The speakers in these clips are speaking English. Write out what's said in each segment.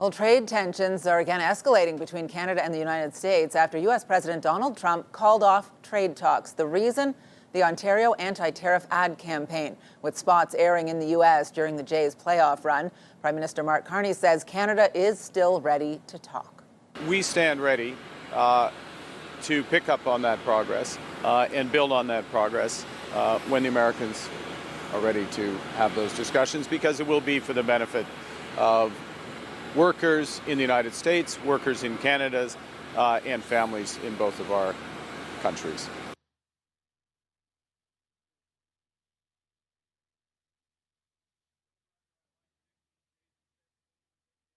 Well, trade tensions are again escalating between Canada and the United States after U.S. President Donald Trump called off trade talks. The reason? The Ontario anti-tariff ad campaign, with spots airing in the U.S. during the Jays playoff run. Prime Minister Mark Carney says Canada is still ready to talk. We stand ready to pick up on that progress and build on that progress when the Americans are ready to have those discussions, because it will be for the benefit of workers in the United States, workers in Canada, and families in both of our countries.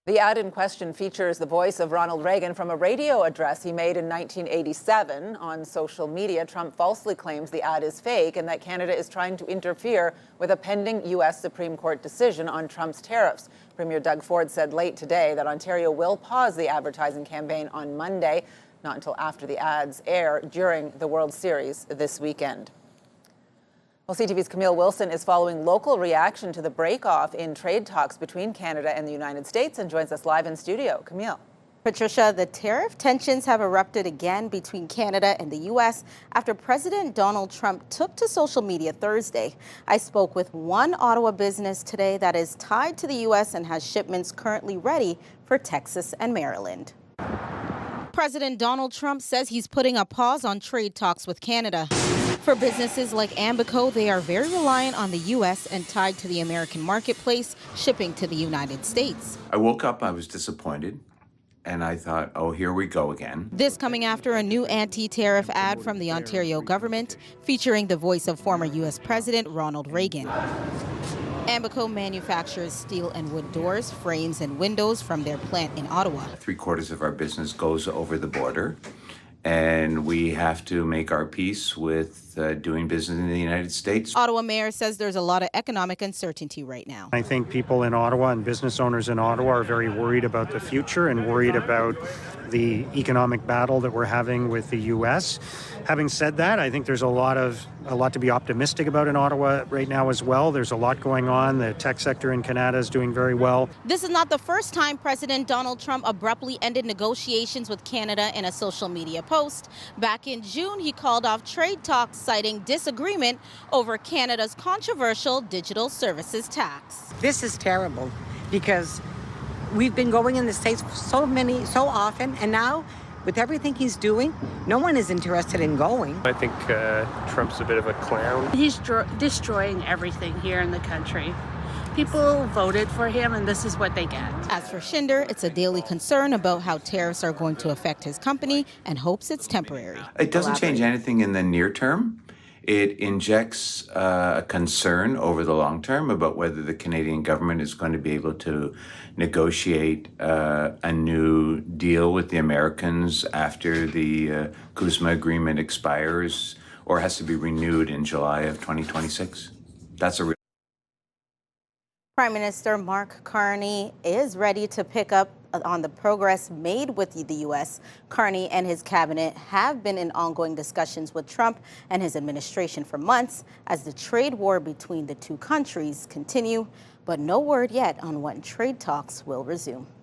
The ad in question features the voice of Ronald Reagan from a radio address he made in 1987. On social media, Trump falsely claims the ad is fake and that Canada is trying to interfere with a pending U.S. Supreme Court decision on Trump's tariffs. Premier Doug Ford said late today that Ontario will pause the advertising campaign on Monday, not until after the ads air during the World Series this weekend. Well, CTV's Camille Wilson is following local reaction to the break-off in trade talks between Canada and the United States and joins us live in studio. Camille. Patricia, the tariff tensions have erupted again between Canada and the U.S. after President Donald Trump took to social media Thursday. I spoke with one Ottawa business today that is tied to the U.S. and has shipments currently ready for Texas and Maryland. President Donald Trump says he's putting a pause on trade talks with Canada. For businesses like Ambico, they are very reliant on the U.S. and tied to the American marketplace, shipping to the United States. I woke up, I was disappointed, and I thought, oh, here we go again. This coming after a new anti-tariff ad from the Ontario government featuring the voice of former U.S. President Ronald Reagan. Ambico manufactures steel and wood doors, frames, and windows from their plant in Ottawa. 3/4 of our business goes over the border, and we have to make our peace with doing business in the United States. Ottawa mayor says there's a lot of economic uncertainty right now. I think people in Ottawa and business owners in Ottawa are very worried about the future and worried about the economic battle that we're having with the U.S. Having said that, I think there's a lot to be optimistic about in Ottawa right now as well. There's a lot going on. The tech sector in Canada is doing very well. This is not the first time President Donald Trump abruptly ended negotiations with Canada in a social media post. Back in June, he called off trade talks, citing disagreement over Canada's controversial digital services tax. This is terrible because we've been going in the States so often, and now with everything he's doing, no one is interested in going. I think Trump's a bit of a clown. He's destroying everything here in the country. People voted for him, and this is what they get. As for Schinder, it's a daily concern about how tariffs are going to affect his company and hopes it's temporary. It doesn't change anything in the near term. It injects a concern over the long term about whether the Canadian government is going to be able to negotiate a new deal with the Americans after the CUSMA agreement expires or has to be renewed in July of 2026. That's a Prime Minister Mark Carney is ready to pick up on the progress made with the U.S. Carney and his cabinet have been in ongoing discussions with Trump and his administration for months as the trade war between the two countries continue, but no word yet on when trade talks will resume.